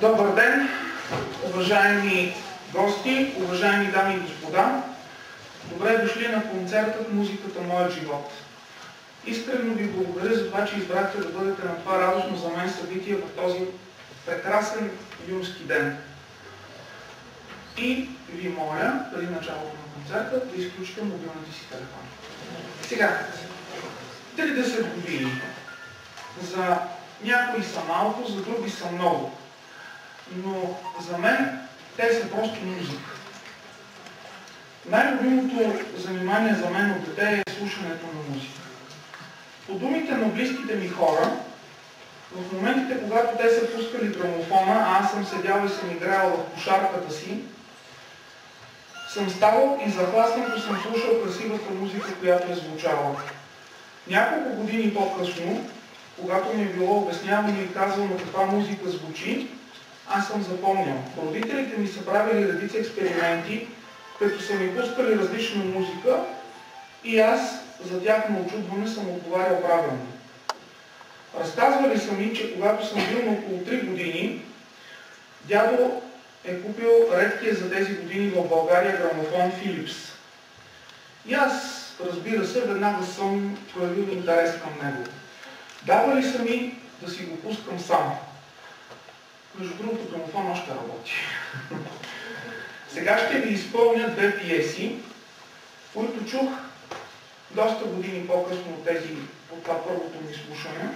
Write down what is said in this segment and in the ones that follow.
Добър ден, уважаеми гости, уважаеми дами и господа. Добре дошли на концертът "Музиката моят живот". Искрено ви благодаря за това, че избрахте да бъдете на това радостно за мен събитие в този прекрасен юнски ден. И ви моля, преди началото на концерта, да изключите мобилните си телефони. Сега, 30 години. За някои са малко, за други са много. Но за мен те са просто музика. Най-любимото занимание за мен от дете е слушането на музика. По думите на близките ми хора, в моментите, когато те са пускали грамофона, а аз съм седял и съм играл в кошарката си, съм ставал и захласнато съм слушал красивата музика, която е звучала. Няколко години по-късно, когато ми е било обяснявано и казано каква музика звучи, аз съм запомнял. Родителите ми са правили редица експерименти, като са ми пускали различна музика и аз за тяхно очудване съм отговарял правилно. Разказвали са ми, че когато съм бил на около 3 години, дядо е купил редкия за тези години в България грамофон Philips. И аз, разбира се, веднага съм проявил интерес към него. Давали са ми да си го пускам сам. Между другото, грамофон още работи. Сега ще ви изпълня две пиеси, които чух доста години по-късно от това първото ми слушане.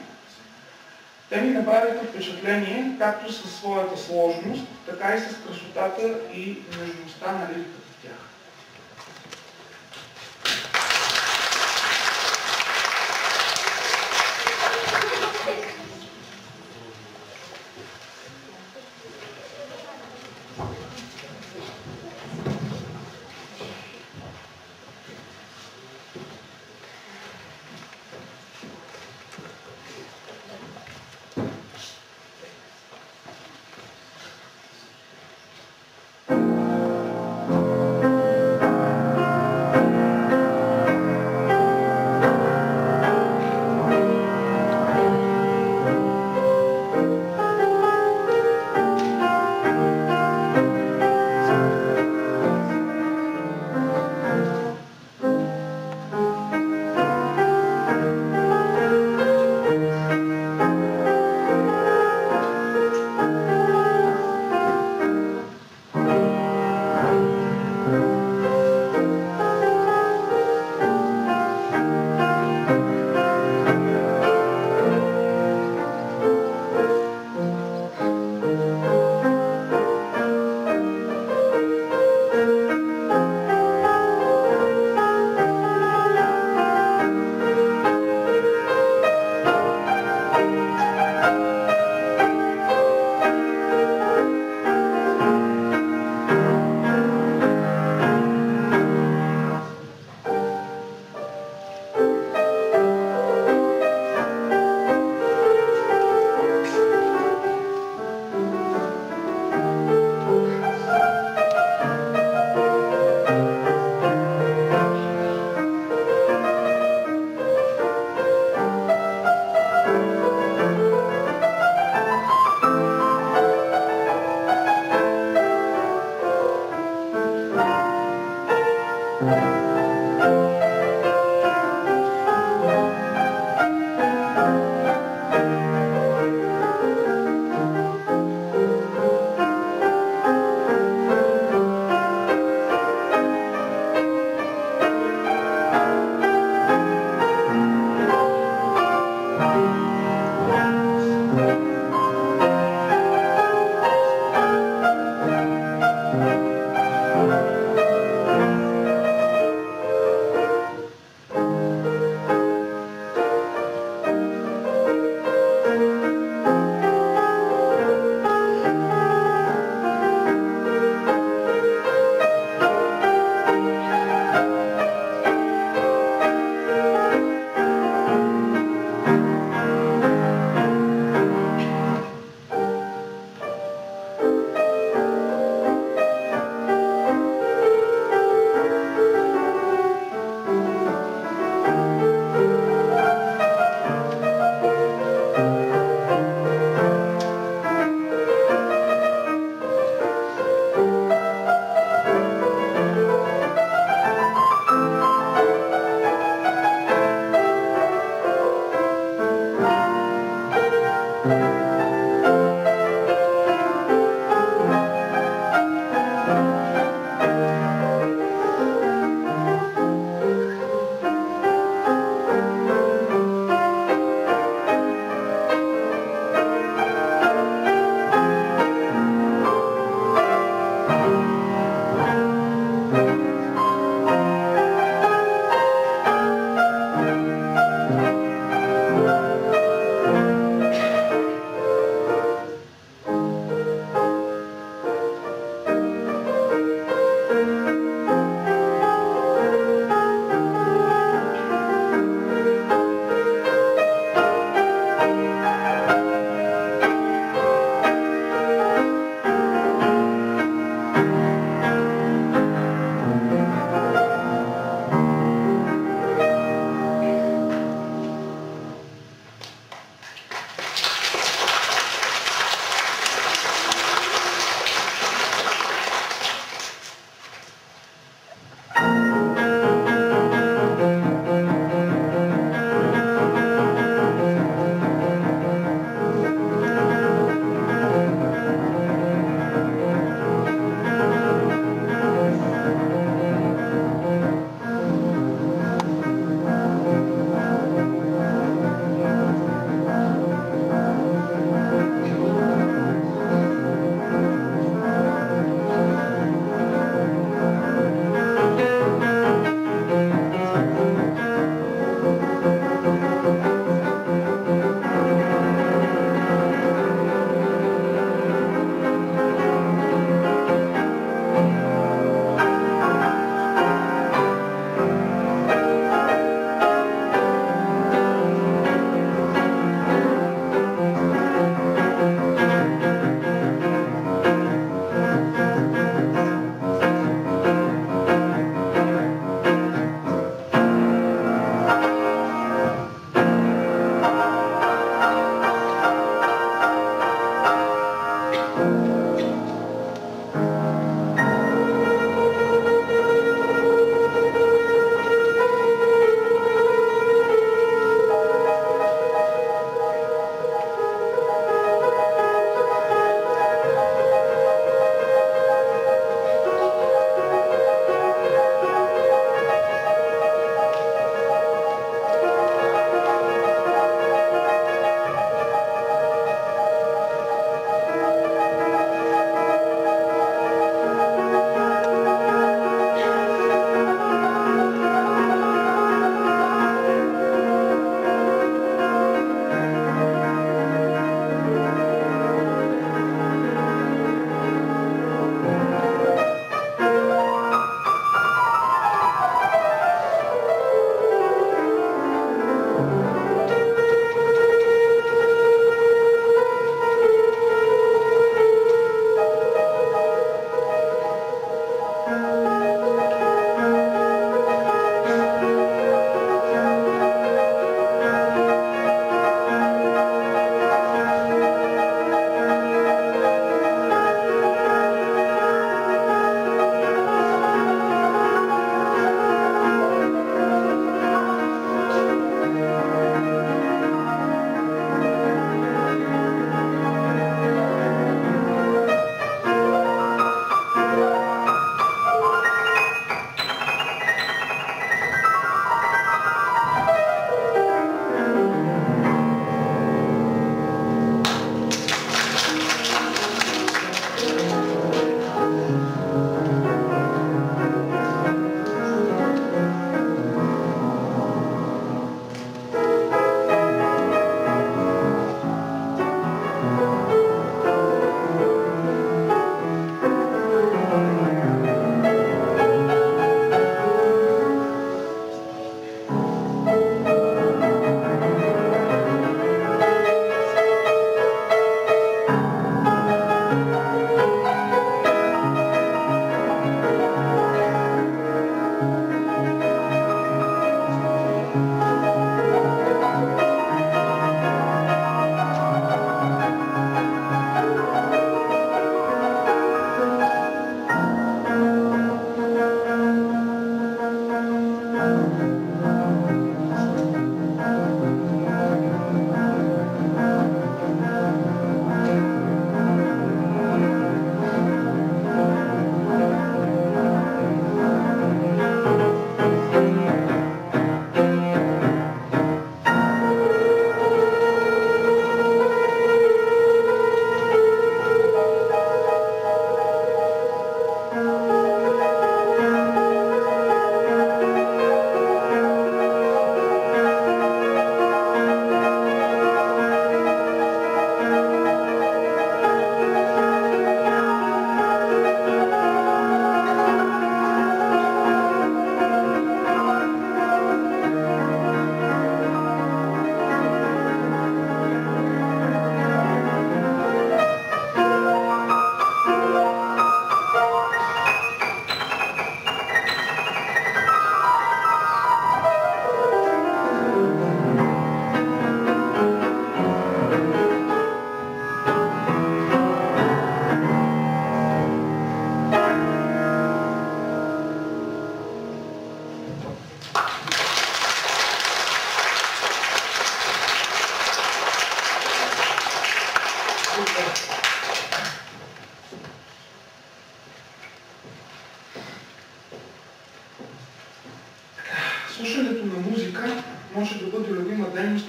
Те ми направиха впечатление както със своята сложност, така и с красотата и нежността на лириката в тях.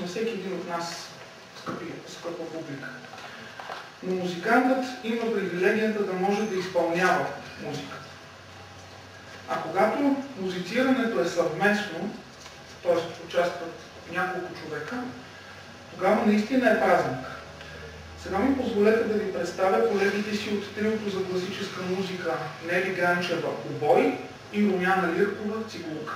на всеки един от нас, скъпа публика. Но музикантът има привилегията да може да изпълнява музиката. А когато музицирането е съвместно, т.е. участват няколко човека, тогава наистина е празник. Сега ми позволете да ви представя колегите си от триото за класическа музика Нели Ганчева обой и Румяна Лиркова цигулка.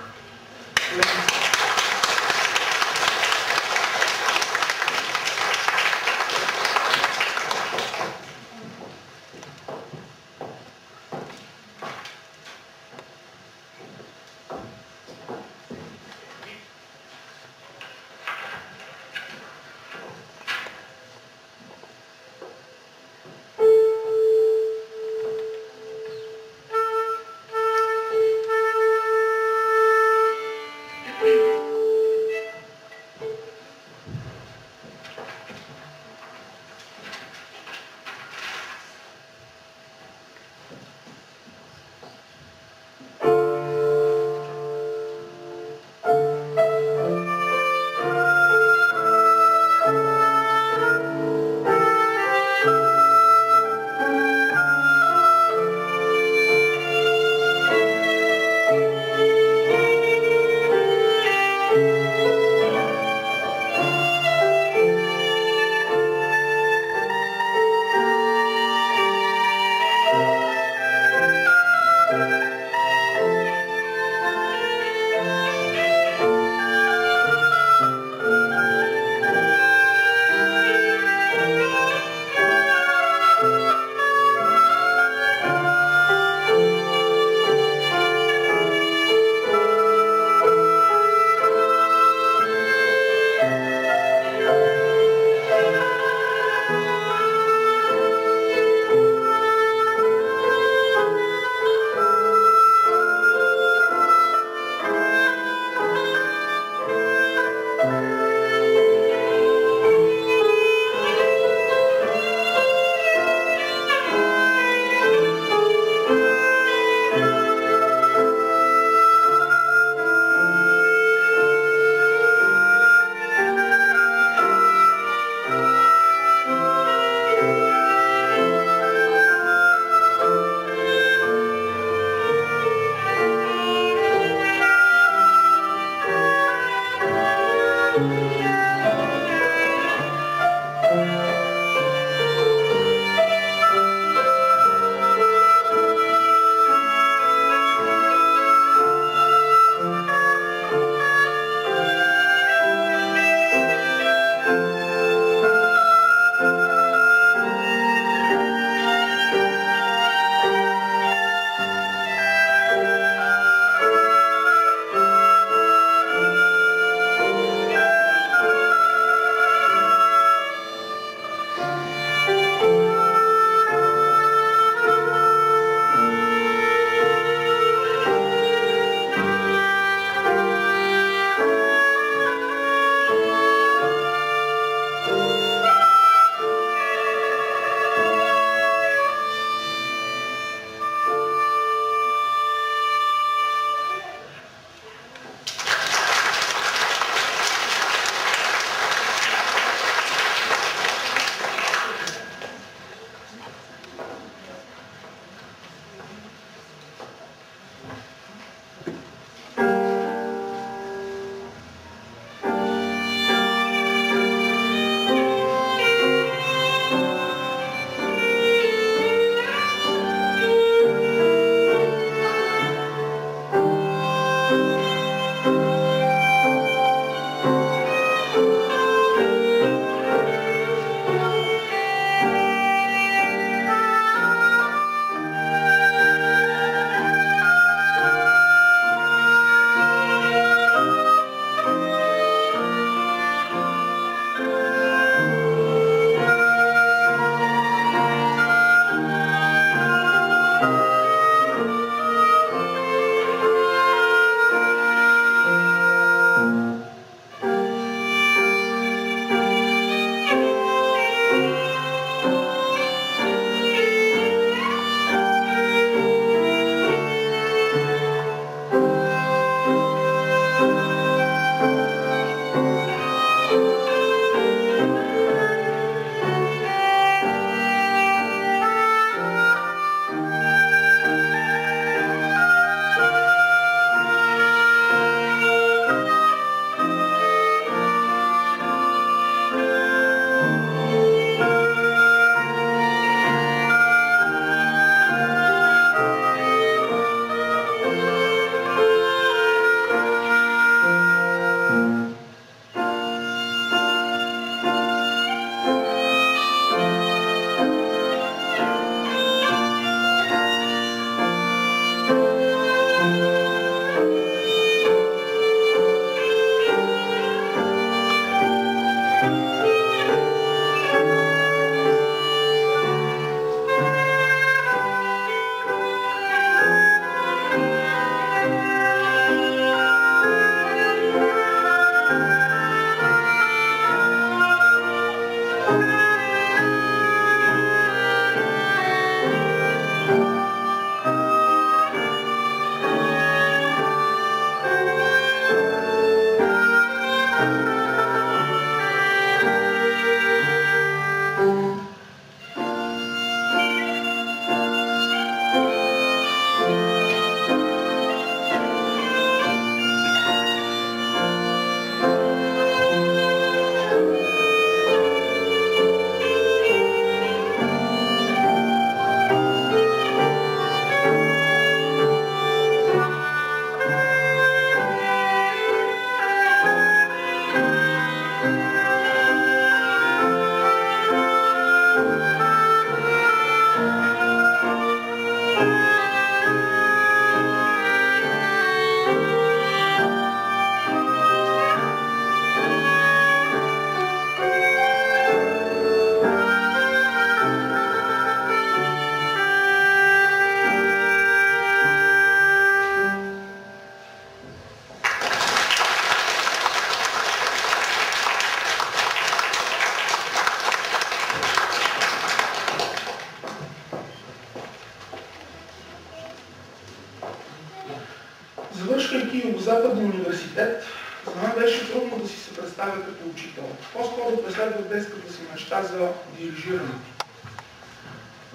Западния университет за мен беше трудно да си се представя като учител. По-скоро преследвах детската си мечта за дирижирането.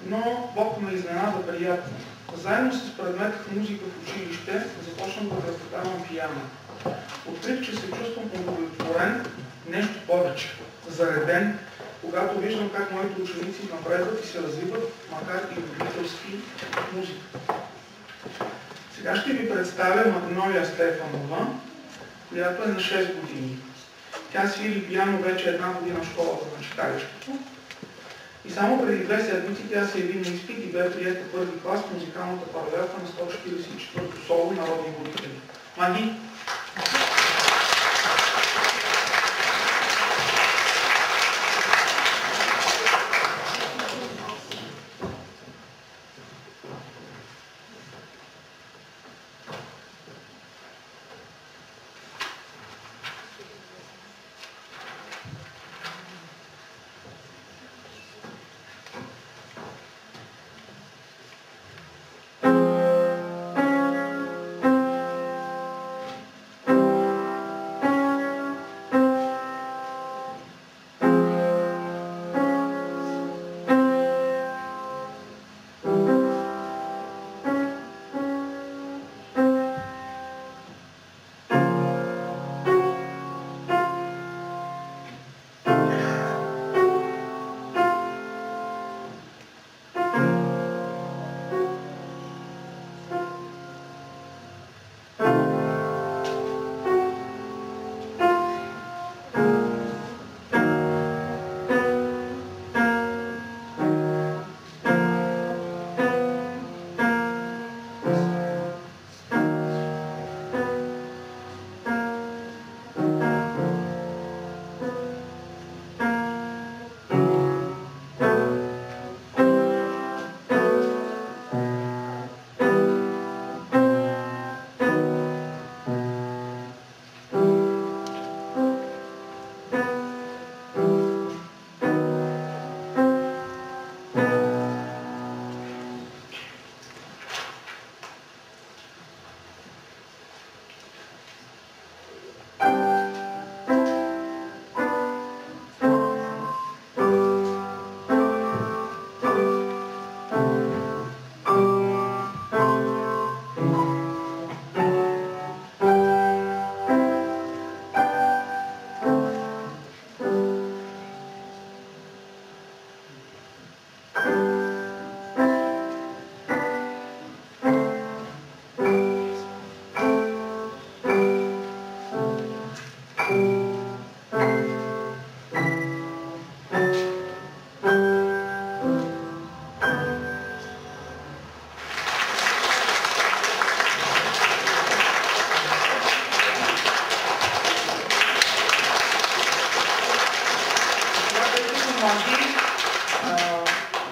Но Бог ме изненада приятно. Заедно с предмет музика в училище започнах да преподавам пиано. Открих, че се чувствам удовлетворен, нещо повече, зареден, когато виждам как моите ученици напредват и се развиват, макар и любителски музика. Сега ще ви представя Магнолия Стефанова, която е на 6 години. Тя свири пиано вече една година в школата на читалището. И само преди 2 седмици тя се яви на изпит и бе приета първи клас в музикалната паралелка на 144-то соло Народни будители. Маги!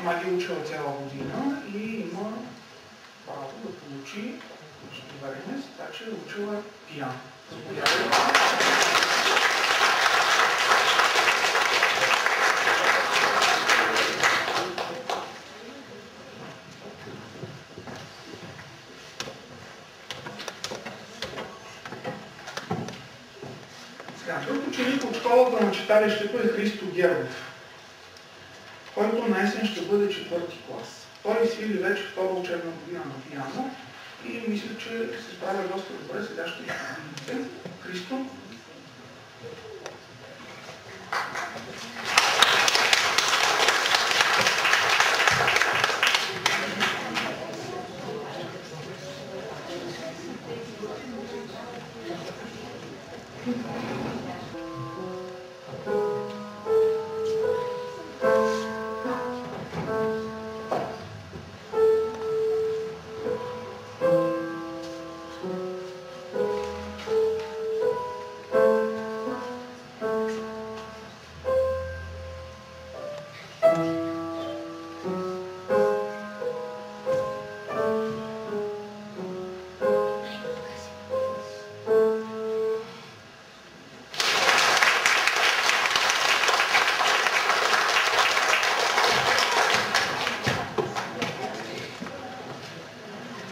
Маги учила цяла година и има право да получи довереност, така че учила пиано. Друг ученик от школата на читалището е Христо Гергов, който на есен ще бъде 4-ти клас. Той свири вече втора учебна година на пиано и мисля, че се справя доста добре. Сега ще видите. Христо.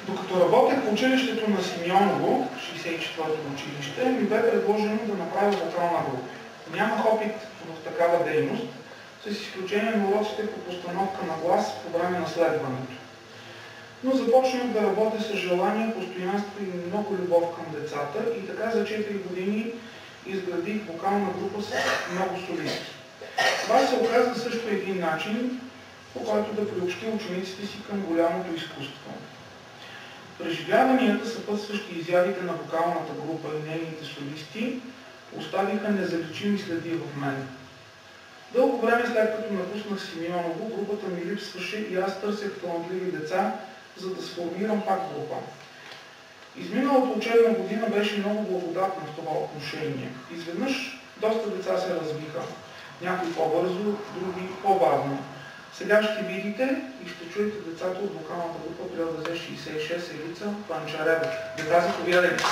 Докато работех в училището на Симеоново, 64-то училище, ми бе предложено да направя вокална група. Нямах опит в такава дейност, с изключение на уроците по постановка на глас по време на следването. Но започнах да работя с желание, постоянство и много любов към децата и така за 4 години изградих вокална група с много солисти. Това се оказа също един начин, по който да приобщи учениците си към голямото изкуство. Преживяванията, съпътстващи изявите на вокалната група и нейните солисти, оставиха незаличими следи в мен. Дълго време след като напуснах Симеоново, групата ми липсваше и аз търсех талантливи деца, за да сформирам пак група. Изминалата учебна година беше много благодатна в това отношение. Изведнъж доста деца се развиха. Някои по-бързо, други по-бавно. Сега ще видите и ще чуете децата от вокалната група при ЛДЗ 66 Елица Панчарева. Деца, заповядайте!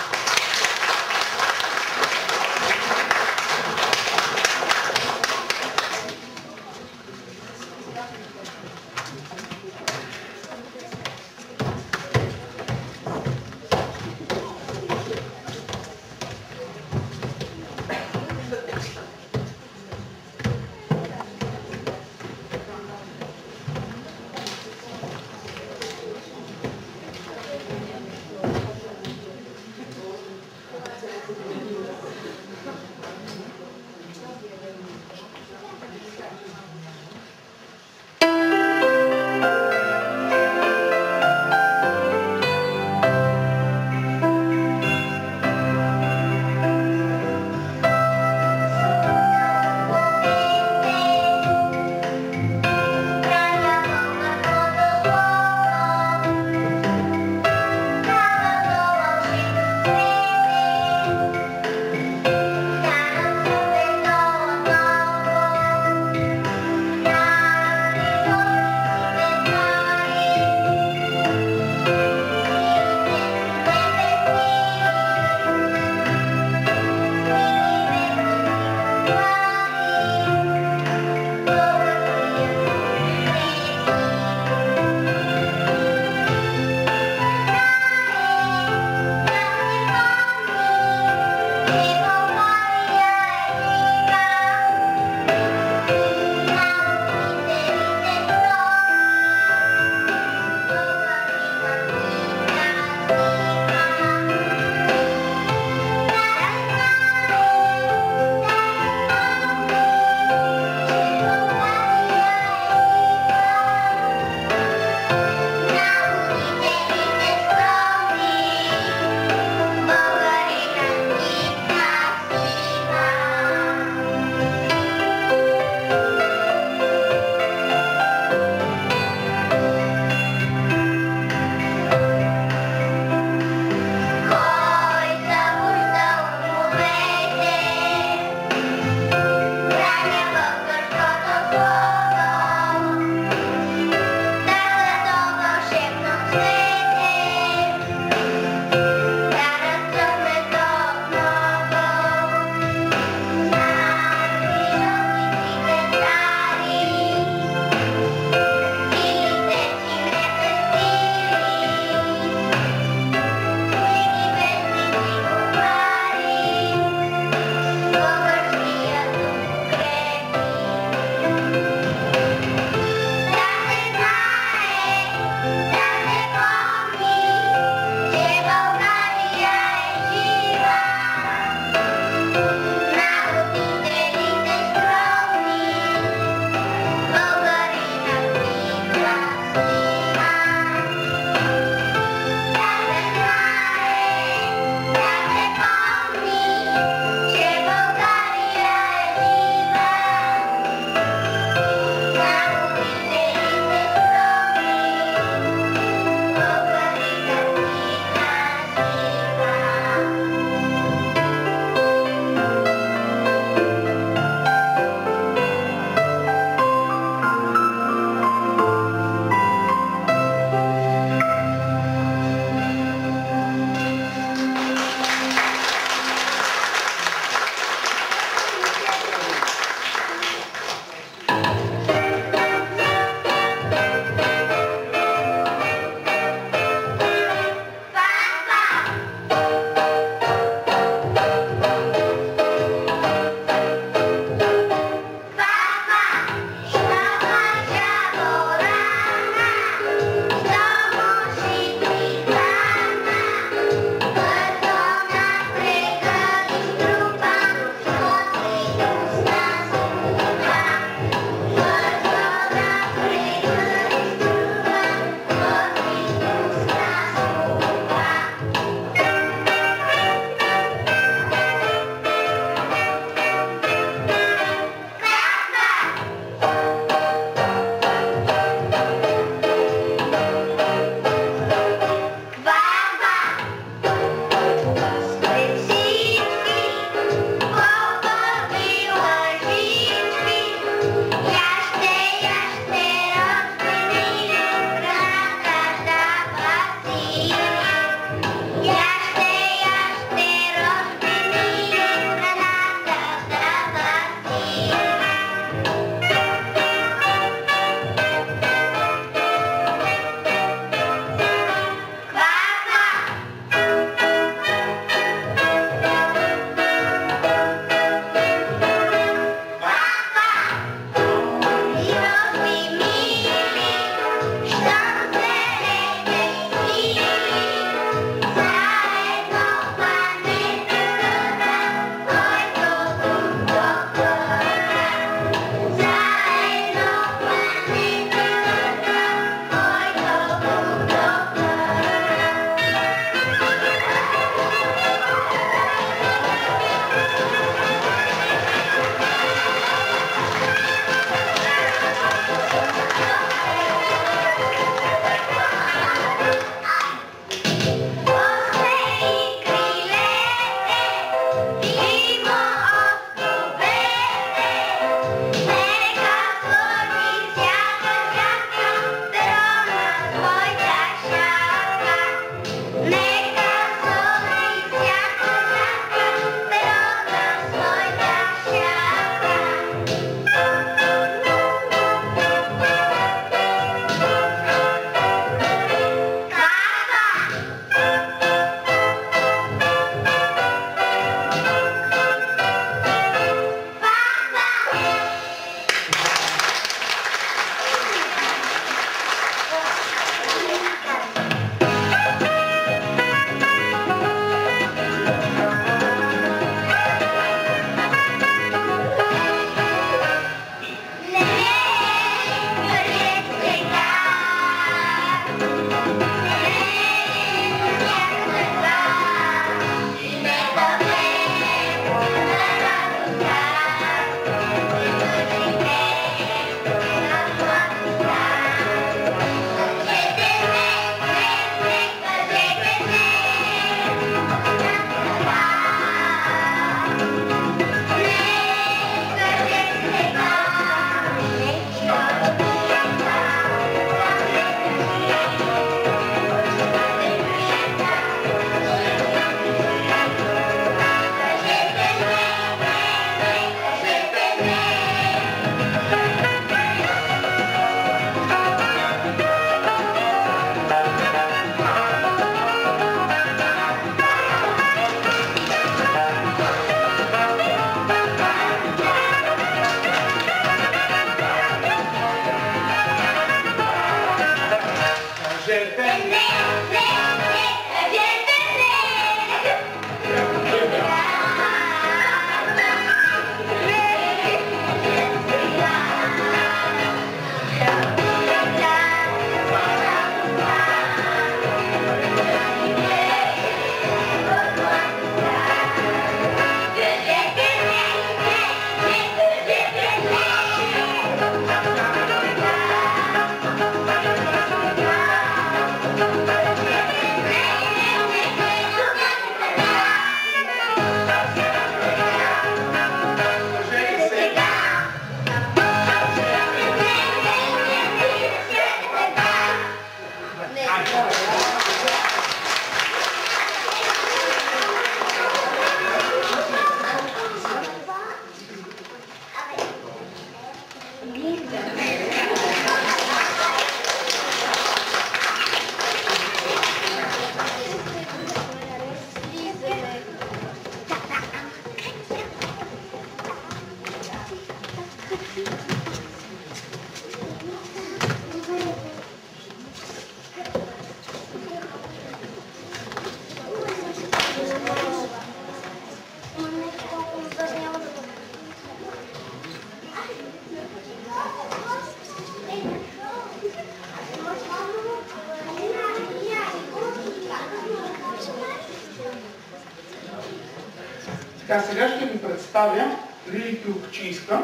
Така, сега ще ви представя Лили Кюлкчийска.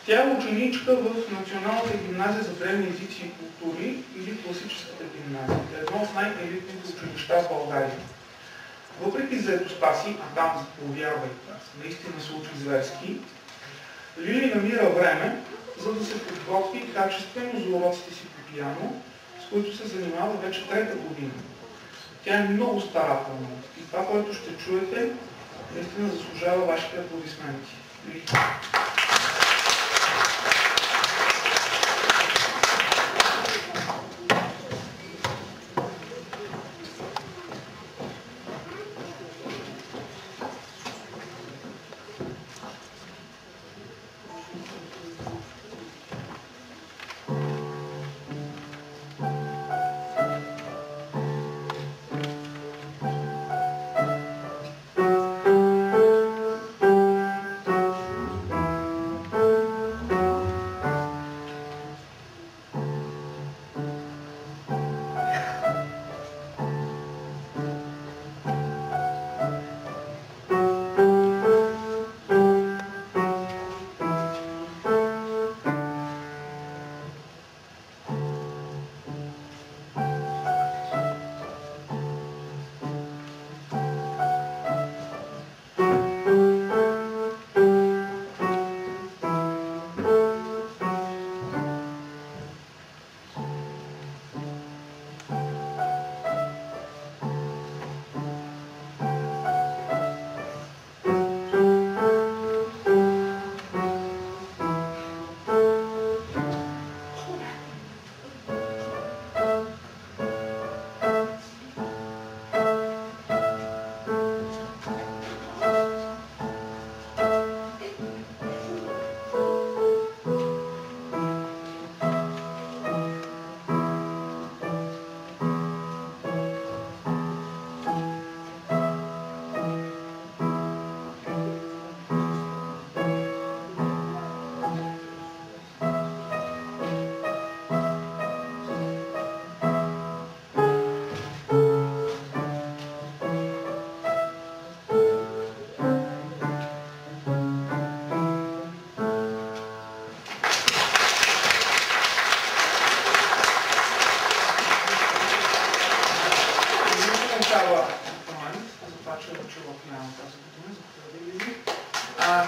Тя е ученичка в Националната гимназия за древни езици и култури или класическата гимназия. Е едно от най-елитните училища в България. Въпреки заетостта си, а там, повярвайте, наистина се учи зверски, Лили намира време, за да се подготви качествено за уроците си по пиано, с които се занимава вече трета година. Тя е много старателна и това, което ще чуете, наистина заслужава вашите аплодисменти.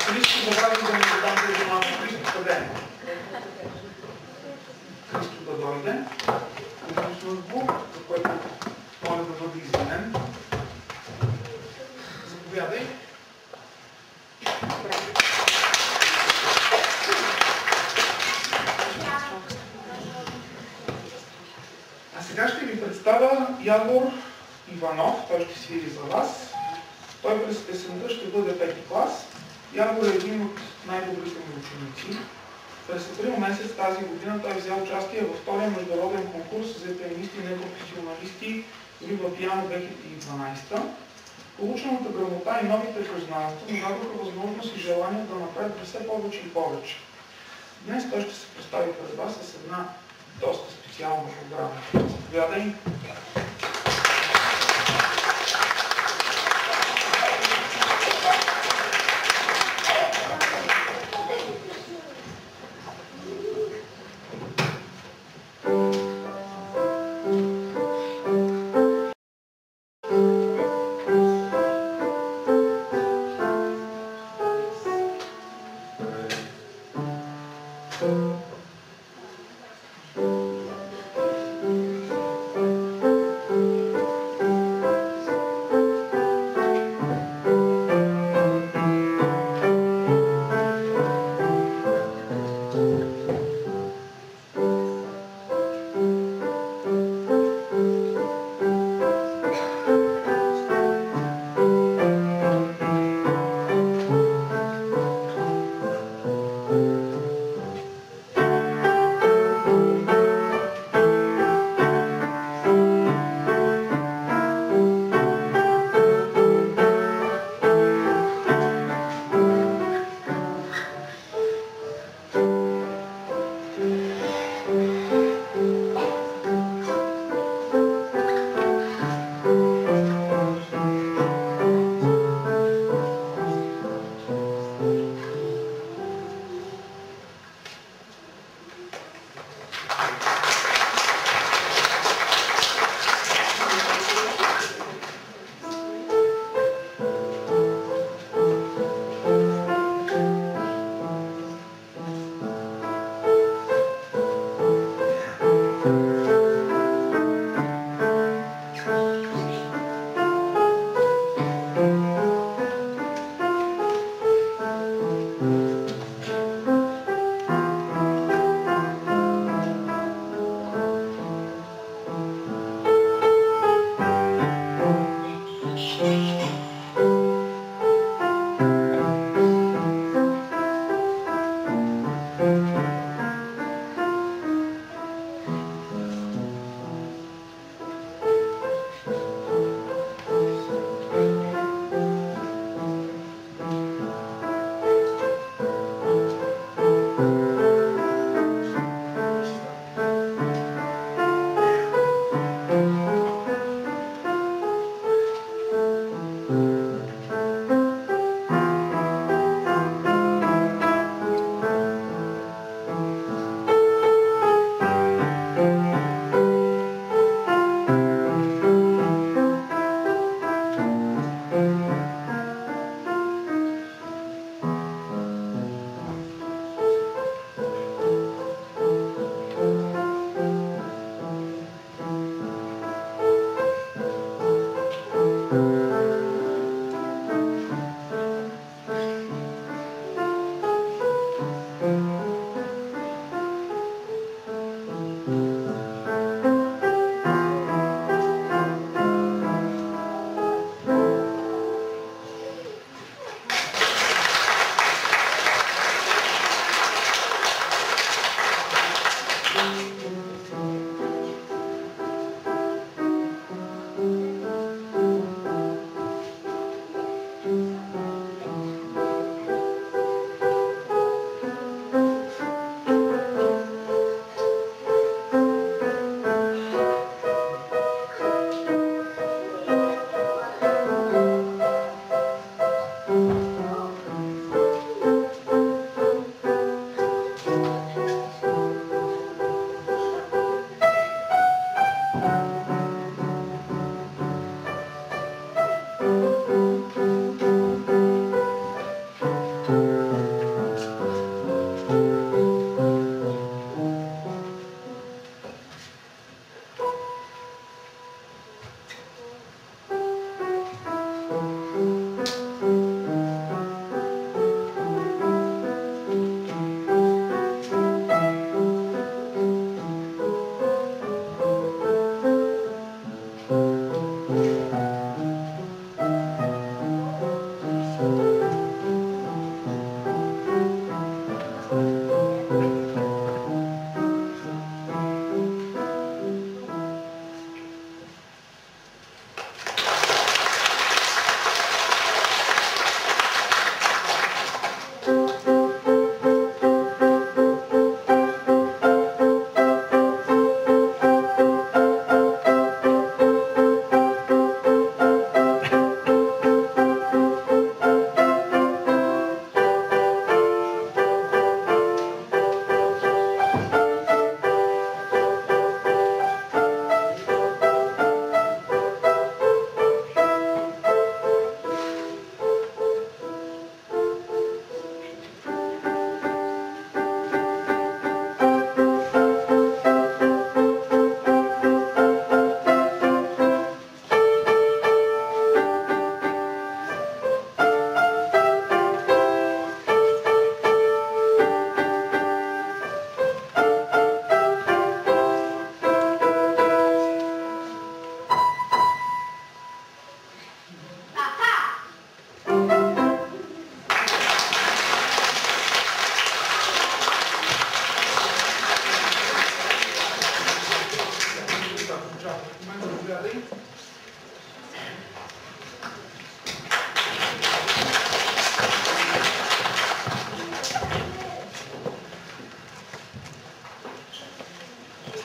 Христо забрави да ми задам тези малко. Христо къде? Христо да дойде. Службо, за което моля да бъде извинен. Заповядай. А сега ще ви представя Явор Иванов. Той ще свири за вас. Той през есента ще бъде пети клас. Явор е един от най-добрите ми ученици. През април месец тази година той взе участие във втория международен конкурс за пианисти и непрофесионалисти Вива Пиано 2012. Получената грамота и новите познанства му дадоха възможност и желание да направи все повече и повече. Днес той ще се представи пред вас с една доста специална програма. Заповядай!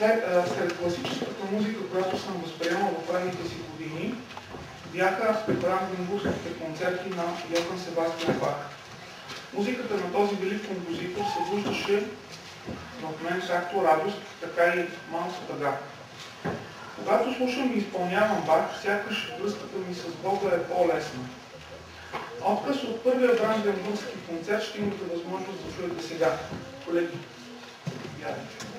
Сред класическата музика, която съм възприемал в ранните си години, бяха бранденбургските концерти на Йохан Себастиан Бах. Музиката на този велик композитор събуждаше в мен както радост, така и малка тъга. Когато слушам и изпълнявам Бах, сякаш връзката ми с Бога е по-лесна. Отказ от първия бранденбургски концерт ще имате възможност да чуете сега. Колеги, вярвайте.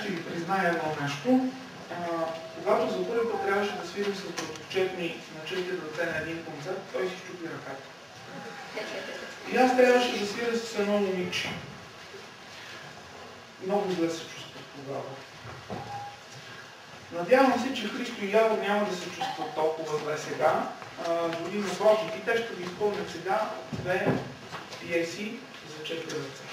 ще ви призная едно нещо. Когато за първи път трябваше да свирим с братовчет ми на 4 ръце на един концерт, той си щупи ръката. И аз трябваше да свиря с едно момиче. Много зле се чувствах тогава. Надявам се, че Христо и Явор няма да се чувстват толкова зле сега. Дори напротив, и те ще ви изпълнят сега две пиеси за 4 ръце.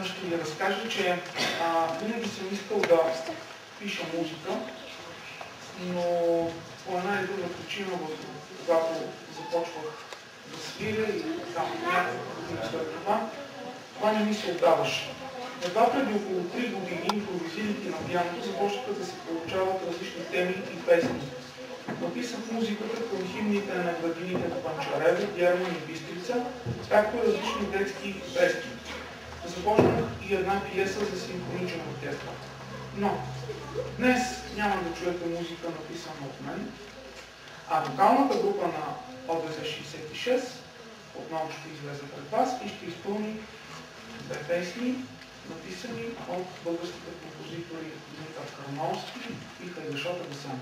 Ще ви разкажа, че винаги съм искал да пиша музика, но по една или друга причина, когато започвах да свиря и няколко години след това не ми се отдаваше. Едва преди около 3 години импровизирайки на пианото започнаха да се получават различни теми и песни. Написах музиката към химните на градините на Панчарево, Герман и Бистрица, както и различни детски песни. Започнах и една пиеса за симфоничен оркестър. Но днес няма да чуете музика, написана от мен, а вокалната група на ОДЗ 66 отново ще излезе пред вас и ще изпълни две песни, написани от българските композитори Димитър Карновски и Хайгашота Гасан.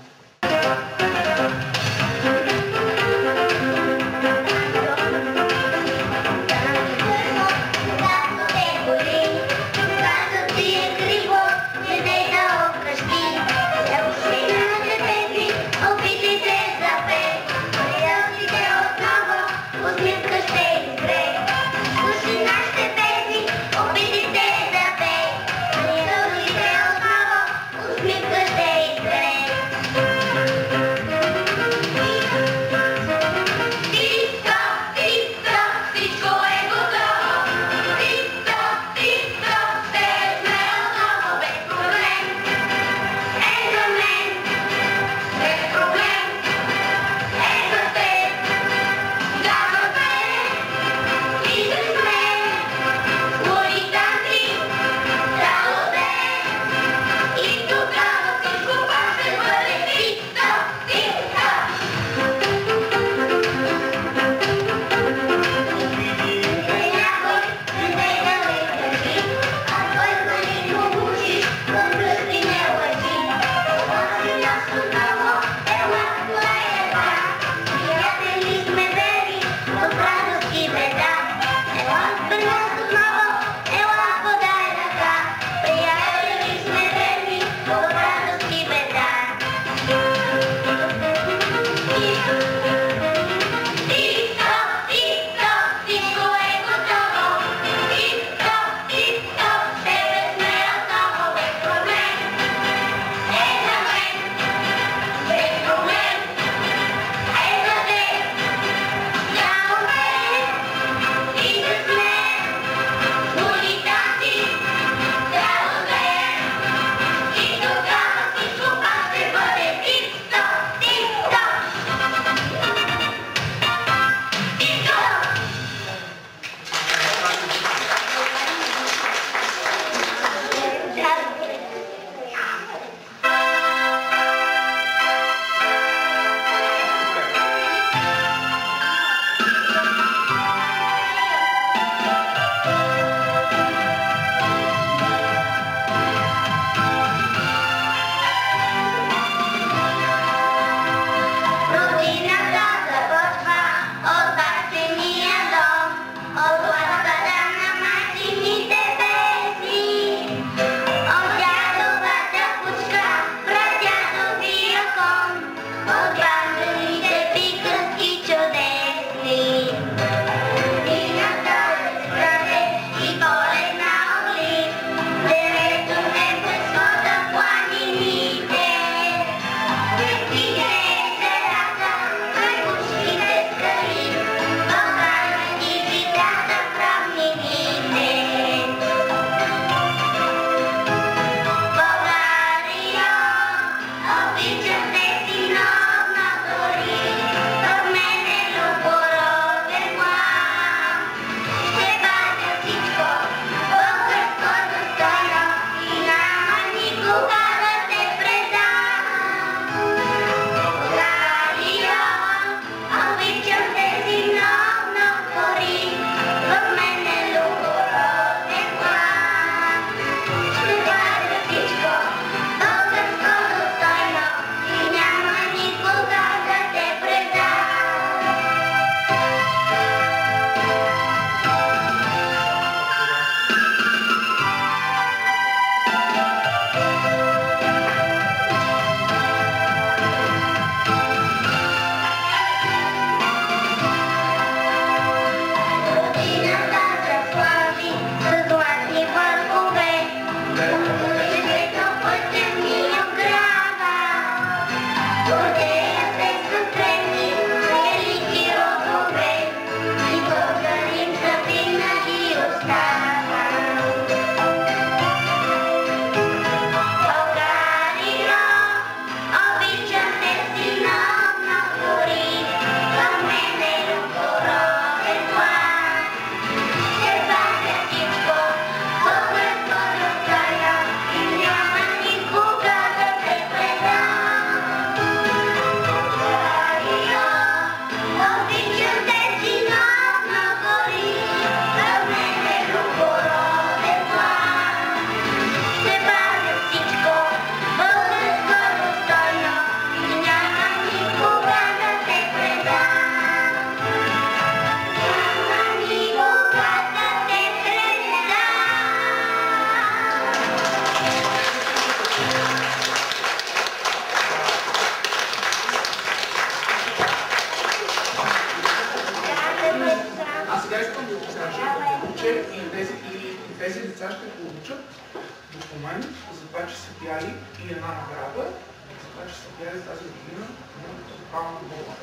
мен за това, че са пяли и една награда, за това, че са пяли тази година на Музикална бола.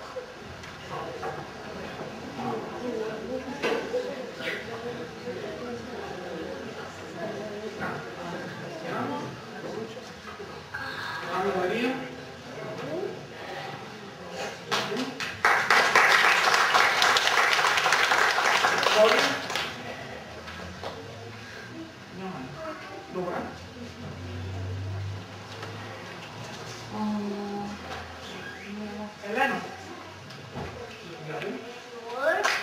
Ана Мария. Добре. Елена.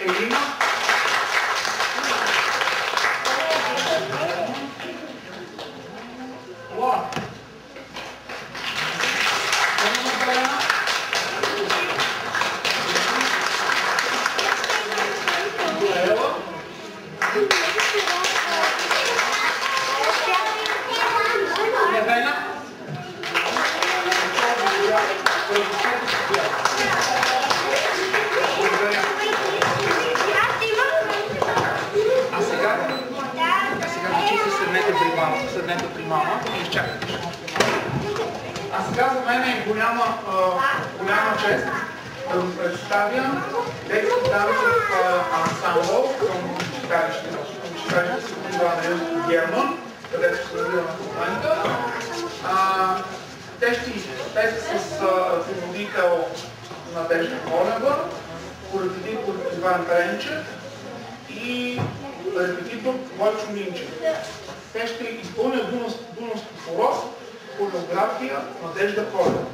Елина. Лора. Седнете при мама и изчакайте. А сега за мен е голяма чест да ви представя детски танцов ансамбъл към читалището Свети Иван Герман, където се развива на компанията. Те са с ръководител Надежда Колева, репетитор Иван Тренчев и репетитор Войчо Минчев. Те ще изпълнят Дунавски порок, хореография Надежда Колева.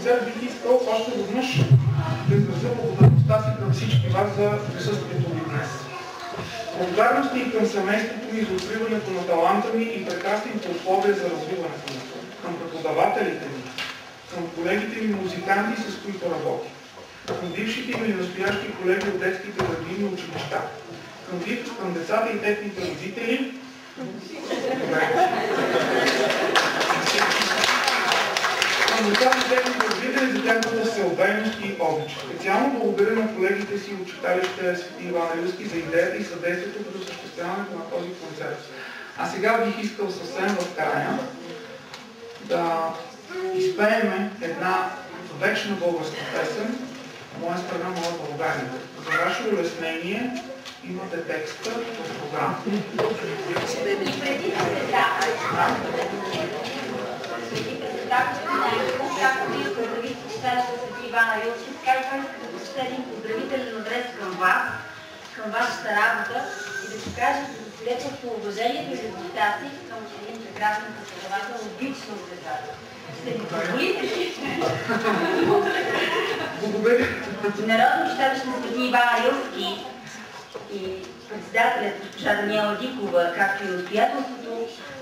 концерт бих искал още веднъж да изразя благодарността си към всички вас за присъствието ви днес. Благодарности и към семейството ми за откриването на таланта ми и прекрасните условия за развиването му. Към преподавателите ми, към колегите ми музиканти, с които работя, към бившите ми и настоящи колеги от детските градини и училища, към децата и техните родители, към децата и техните родители за тяхната всеотдайност и обич. Специално благодаря на колегите си от читалище Свети Иван Рилски за идеята и съдействието при осъществяването на този концерт. А сега бих искал съвсем в края да изпеем една вечна българска песен "Моя страна, моя България". За ваше улеснение имате текста в програмата. Както вие поздравихте читалището Свети Иван Рилски, така и той иска да посетя един поздравителен адрес към вас, към вашата работа и да покажете за свидетелство уважението и любовта си към един прекрасен преподавател, лично от децата. Ще ми позволите ли? Благодаря. Народно читалище Свети Иван Рилски и председателят госпожа Даниела Дикова, както и настоятелството,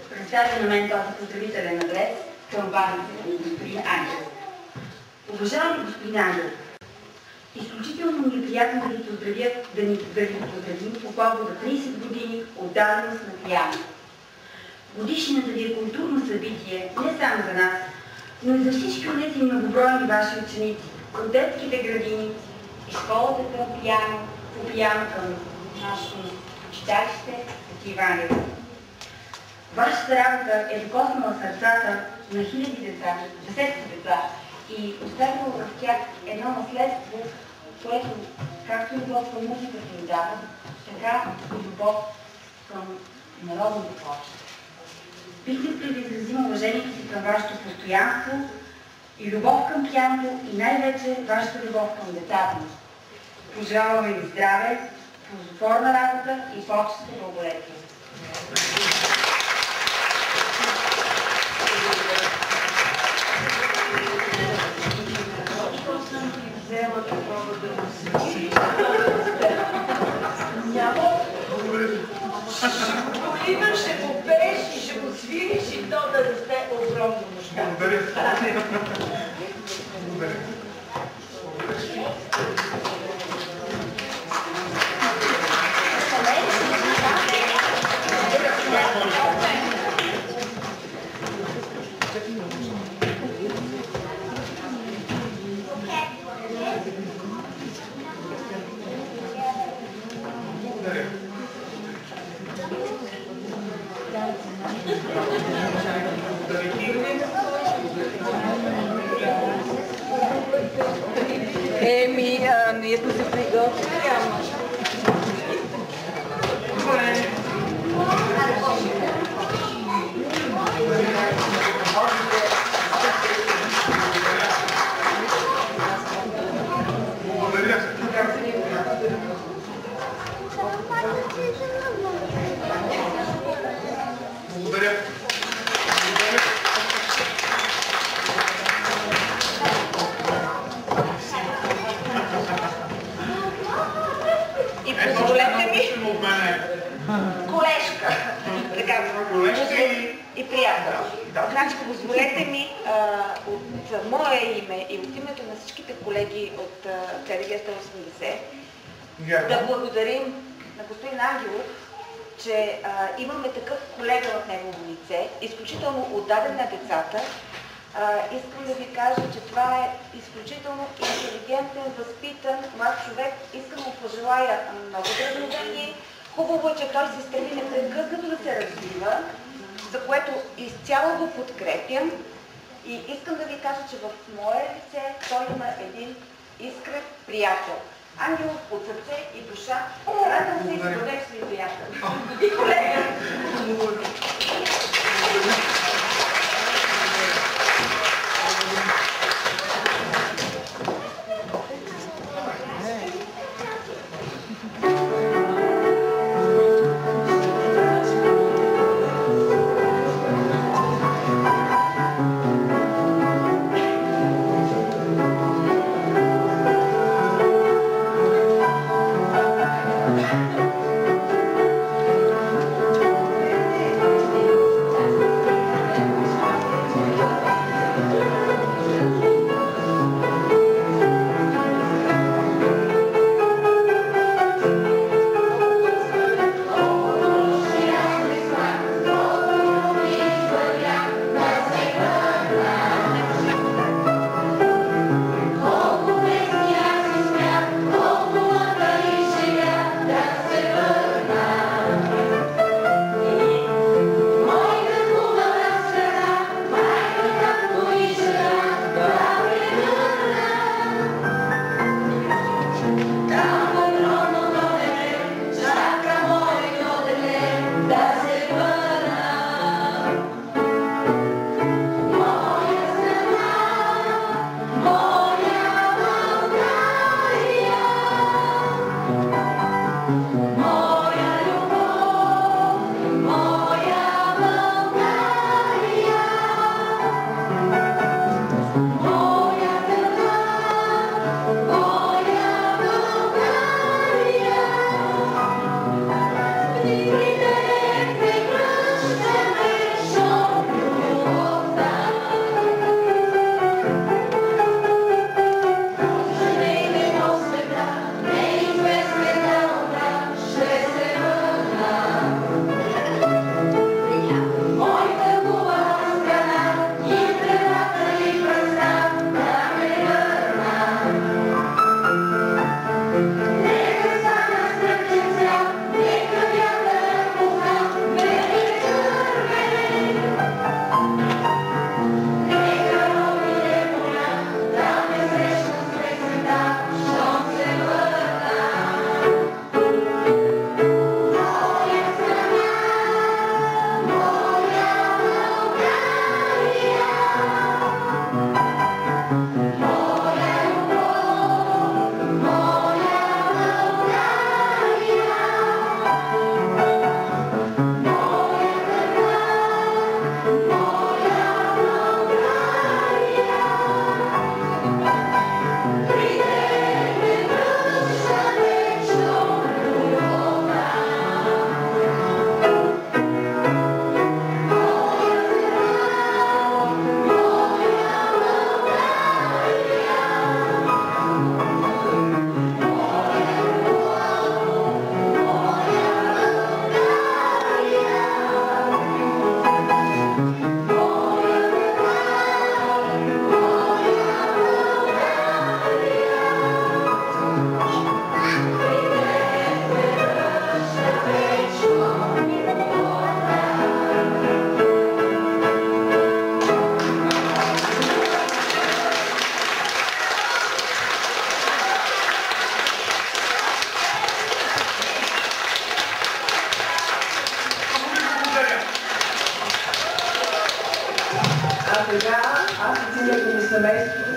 представя на мен този поздравителен адрес към вас, господин Ангел. Уважаеми господин Ангел, изключително ми е приятно да ви поздравим по повода 30 години отдаденост на пиано. Годишнината ви е културно събитие не само за нас, но и за всички от тези многобройни ваши ученици, от детските градини и школата към пиано, по пиано към нашето читалище Свети Иван Рилски. Вашата работа е докоснала сърцата на хиляди деца, десетки деца и оставила в тях едно наследство, което както любов към музиката им дава, така и любов към народното творчество. Бихме искали да изразим уважението си към вашето постоянство и любов към пианото и най-вече вашата любов към децата ни. Пожелаваме ви здраве, ползотворна работа и творческо дълголетие. Взела такова да му си. Няма. Оливър ще го пееш и ще го свириш и то да расте огромно нощта. Благодаря. Благодаря. Ние сме се приготвили, ама. Благодаря. И позволете ми колежка, така и приятел. Значи, позволете ми от мое име и от името на всичките колеги от ЦДГ 180 да благодарим на господин Ангелов, че имаме такъв колега в негово лице, изключително отдаден на децата. Искам да ви кажа, че това е изключително интелигентен, възпитан млад човек. Искам да му пожелая много вдъхновение. Хубаво е, че той се стреми непрекъснато да се развива, за което изцяло го подкрепям. И искам да ви кажа, че в мое лице той има един искрен приятел. Ангелов от сърце и душа. Радвам се и споделям с ви приятел. И колега.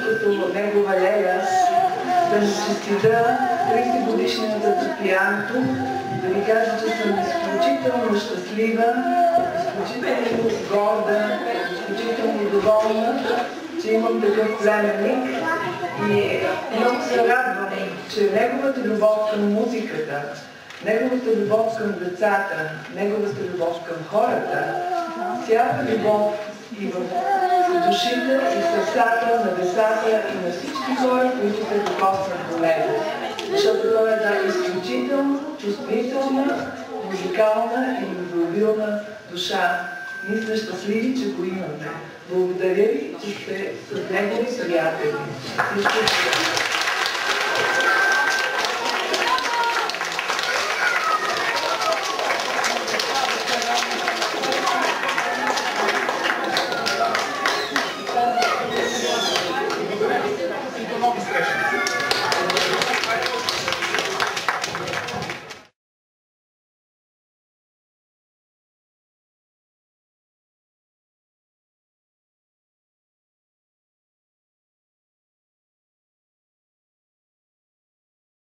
като негова леля, да ми честита 30 годишнината за пианото, да ви кажа, че съм изключително щастлива, изключително горда, изключително доволна, че имам такъв племенник и много се радвам, че неговата любов към музиката, неговата любов към децата, неговата любов към хората, цяла любов и в душите и сърцата на децата и на всички хора, които се докоснат до него. Защото той е една изключително чувствителна, музикална и любвеобилна душа. Ние сме щастливи, че го имаме. Благодаря ви, че сте с негови приятели.